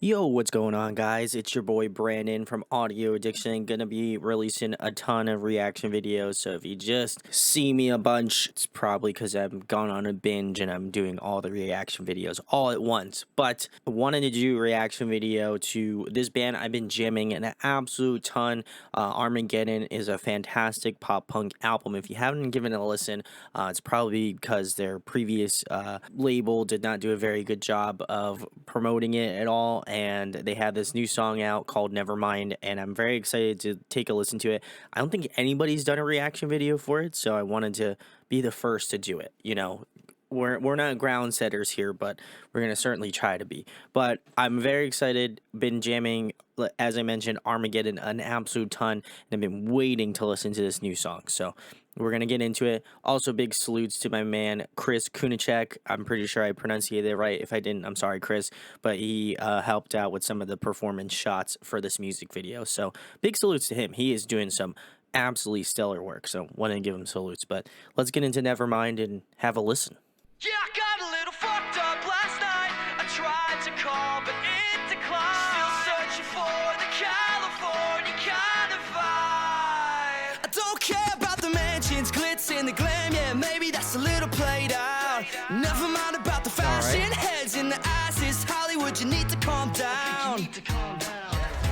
Yo, what's going on, guys? It's your boy Brandon from Audio Addiction. Gonna be releasing a ton of reaction videos. So if you just see me a bunch, it's probably because I've gone on a binge and I'm doing all the reaction videos all at once. But I wanted to do a reaction video to this band I've been jamming an absolute ton. Armageddon is a fantastic pop punk album. If you haven't given it a listen, it's probably because their previous label did not do a very good job of promoting it at all, and they have this new song out called Nevermind, and I'm very excited to take a listen to it. I don't think anybody's done a reaction video for it, so I wanted to be the first to do it. We're not ground setters here, but we're gonna certainly try to be. But I'm very excited. Been jamming, as I mentioned, Armageddon an absolute ton, and I've been waiting to listen to this new song. So we're gonna get into it. Also, big salutes to my man Chris Kunacek. I'm pretty sure I pronunciated it right. If I didn't, I'm sorry, Chris. But he helped out with some of the performance shots for this music video. So big salutes to him. He is doing some absolutely stellar work. So want to give him salutes. But let's get into Nevermind and have a listen. Yeah, I got a little fucked up last night. I tried to call, but it declined. Still searching for the California kind of vibe. I don't care about the mansions, glitz and the glam. Yeah, maybe that's a little played out. Never mind about the fashion, heads in the asses. Hollywood, you need to calm down.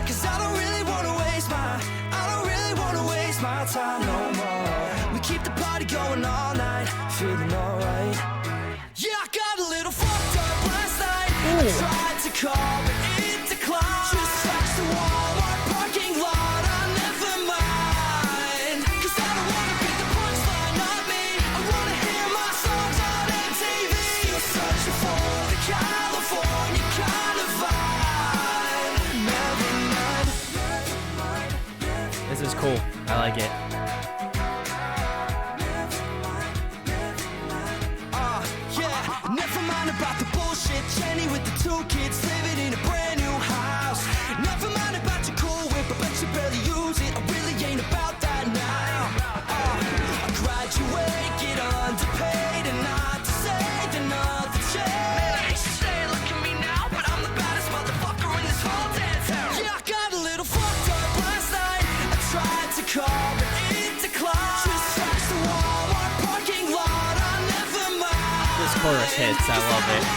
Cause I don't really wanna waste my time no more. We keep the party going all night, feeling alright. Yeah, I got a little fucked up last night. I tried to call, but it declined. Just touched the Walmart parking lot. I never mind. Cause I don't wanna be the punchline, not me. I wanna hear my songs on MTV. Still searching for the California kind of vibe. Never mind. This is cool. I like it. Never mind about the bullshit. Jenny with the 2 kids living in a brand new house. Never mind about your cool whip, I bet you barely use it. I really ain't about that now. I graduate, get underpaid, and not to save another check. Man, I hate you saying, look at me now, but I'm the baddest motherfucker in this whole damn town. Yeah, I got a little fucked up last night. I tried to call, but it declined. Just touched the Walmart parking lot. I never mind. This chorus hits. I love it.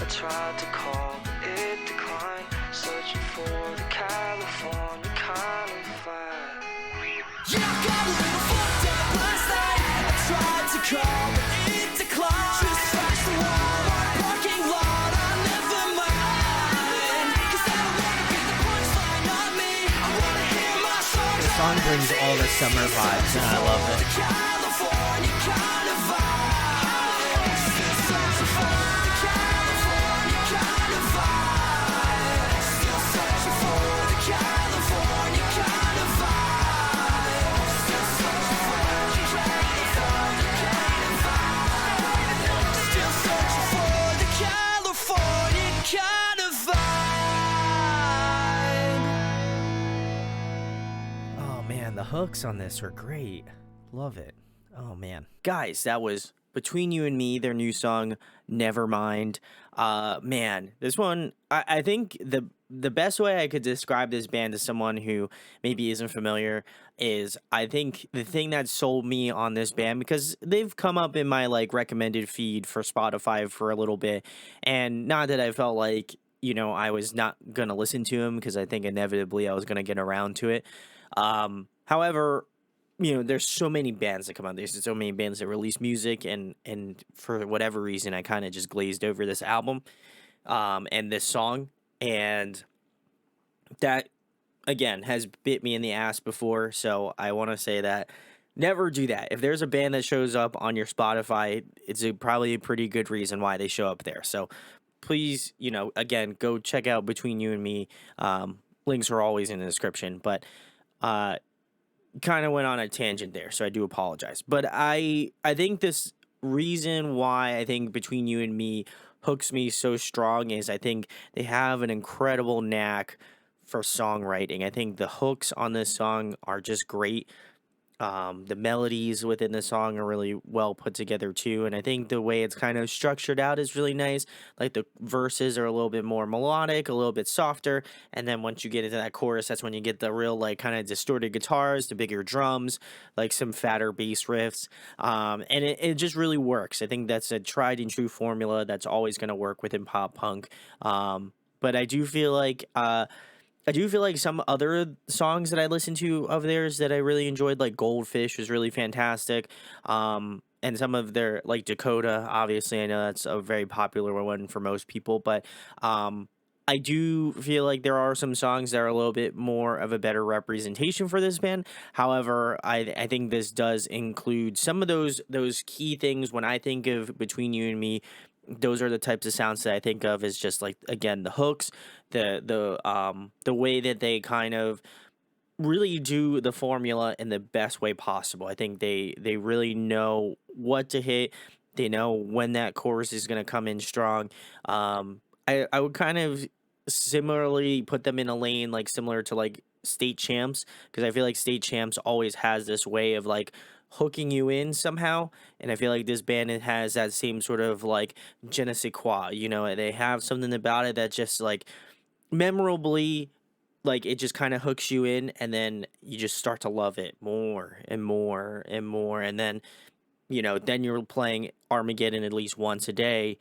Tried to call, it declined. Searching for the California kind of vibe. Yeah, I got a little fucked up last night. I tried to call, but it declined. Just touched the Walmart parking lot. I never mind. Cause I don't wanna be the punchline, not me. I wanna hear my songs. The song brings all the summer vibes, and I love it. California kind of vibe. The hooks on this are great. Love it. Oh man. Guys, that was Between You and Me, their new song, Nevermind. Man, this one, I think the best way I could describe this band to someone who maybe isn't familiar is, I think the thing that sold me on this band, because they've come up in my recommended feed for Spotify for a little bit, and not that I felt like, I was not gonna listen to them, because I think inevitably I was gonna get around to it. However, there's so many bands that come out. There's so many bands that release music, and for whatever reason, I kind of just glazed over this album, and this song, and that, again, has bit me in the ass before. So I want to say that never do that. If there's a band that shows up on your Spotify, it's probably a pretty good reason why they show up there. So please, again, go check out Between You and Me. Links are always in the description, but uh, kind of went on a tangent there, so I do apologize. But I think this reason why I think Between You and Me hooks me so strong is I think they have an incredible knack for songwriting. I think the hooks on this song are just great. The melodies within the song are really well put together too, and I think the way it's kind of structured out is really nice. Like the verses are a little bit more melodic, a little bit softer, and then once you get into that chorus, that's when you get the real like kind of distorted guitars, the bigger drums, like some fatter bass riffs, and it just really works. I think that's a tried and true formula that's always going to work within pop punk. But I do feel like some other songs that I listened to of theirs that I really enjoyed, like Goldfish, was really fantastic. And some of their, like Dakota, obviously, I know that's a very popular one for most people, but I do feel like there are some songs that are a little bit more of a better representation for this band. However, I think this does include some of those key things when I think of Between You and Me. Those are the types of sounds that I think of as just like, again, the hooks, the way that they kind of really do the formula in the best way possible. I think they really know what to hit. They know when that chorus is going to come in strong. I would kind of similarly put them in a lane like similar to like State Champs, because I feel like State Champs always has this way of like hooking you in somehow, and I feel like this band, it has that same sort of like je ne sais quoi. They have something about it that just like memorably, like it just kind of hooks you in, and then you just start to love it more and more and more, and then you're playing Armageddon at least once a day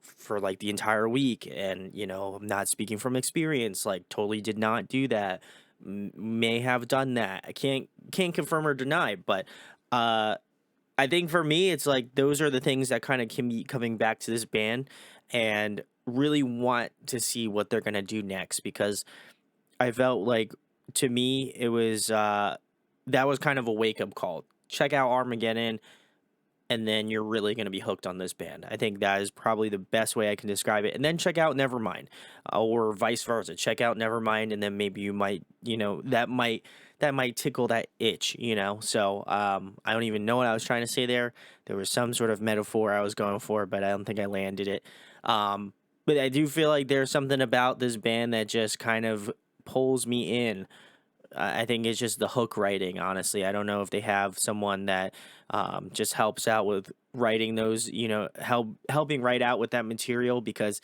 for like the entire week. And I'm not speaking from experience, like totally did not do that. May have done that. I can't confirm or deny, but uh I think for me, it's like those are the things that kind of can be coming back to this band and really want to see what they're gonna do next, because I felt like, to me, it was that was kind of a wake up call. Check out Armageddon, and then you're really going to be hooked on this band. I think that is probably the best way I can describe it. And then check out Nevermind, or vice versa. Check out Nevermind, and then maybe you might, that might tickle that itch. So I don't even know what I was trying to say there. There was some sort of metaphor I was going for, but I don't think I landed it. But I do feel like there's something about this band that just kind of pulls me in. I think it's just the hook writing, honestly. I don't know if they have someone that just helps out with writing those, helping write out with that material, because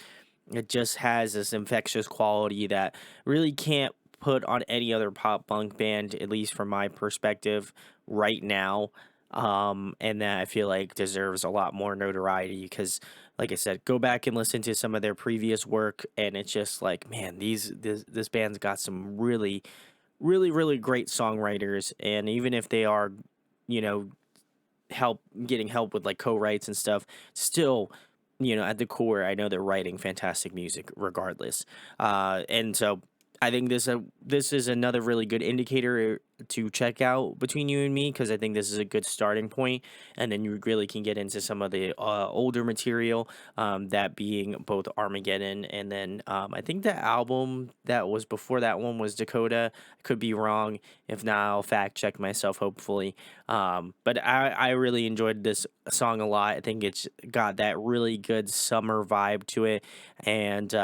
it just has this infectious quality that really can't put on any other pop punk band, at least from my perspective right now. And that I feel like deserves a lot more notoriety, because, like I said, go back and listen to some of their previous work, and it's just like, man, this band's got some really, really, really great songwriters. And even if they are, you know, getting help with like co-writes and stuff, still, at the core, I know they're writing fantastic music regardless. And so I think this is another really good indicator to check out Between You and Me, because I think this is a good starting point, and then you really can get into some of the older material, that being both Armageddon, and then I think the album that was before that one was Dakota. I could be wrong. If not, I'll fact check myself, hopefully. But I really enjoyed this song a lot. I think it's got that really good summer vibe to it, and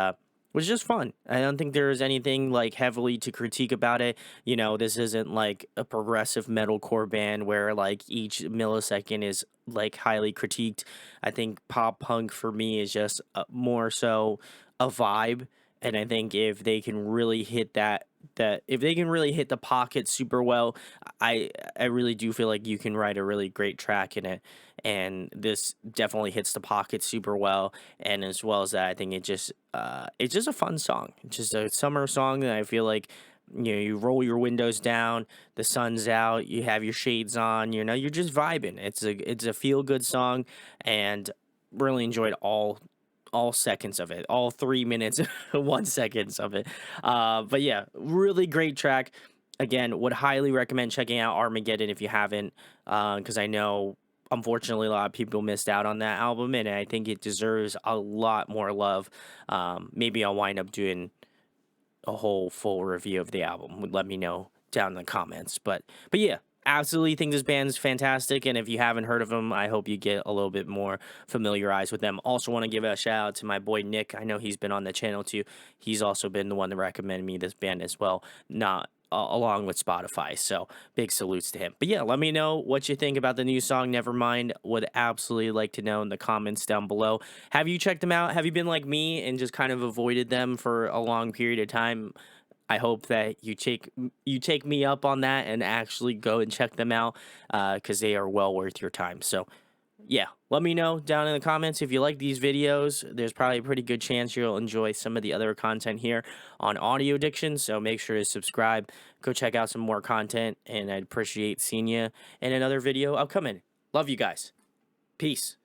was just fun. I don't think there's anything like heavily to critique about it. This isn't like a progressive metalcore band where like each millisecond is like highly critiqued. I think pop punk for me is just more so a vibe, and I think if they can really hit that if they can really hit the pocket super well, I really do feel like you can write a really great track in it, and this definitely hits the pocket super well. And as well as that, I think it's just a fun song. It's just a summer song that I feel like, you roll your windows down, the sun's out, you have your shades on, you're just vibing. It's a feel good song, and really enjoyed all seconds of it, all 3 minutes, 1 seconds of it. But yeah, really great track. Again, would highly recommend checking out Armageddon if you haven't, because I know unfortunately, a lot of people missed out on that album, and I think it deserves a lot more love. Maybe I'll wind up doing a whole full review of the album. Let me know down in the comments. But yeah, absolutely think this band is fantastic. And if you haven't heard of them, I hope you get a little bit more familiarized with them. Also want to give a shout out to my boy Nick. I know he's been on the channel too. He's also been the one that recommended me this band as well. Not along with Spotify. So big salutes to him. But yeah, let me know what you think about the new song Nevermind. Would absolutely like to know in the comments down below. Have you checked them out? Have you been like me and just kind of avoided them for a long period of time? I hope that you take me up on that and actually go and check them out because they are well worth your time. So yeah, let me know down in the comments if you like these videos. There's probably a pretty good chance you'll enjoy some of the other content here on Audio Addiction, so make sure to subscribe. Go check out some more content, and I'd appreciate seeing you in another video upcoming. Love you guys. Peace.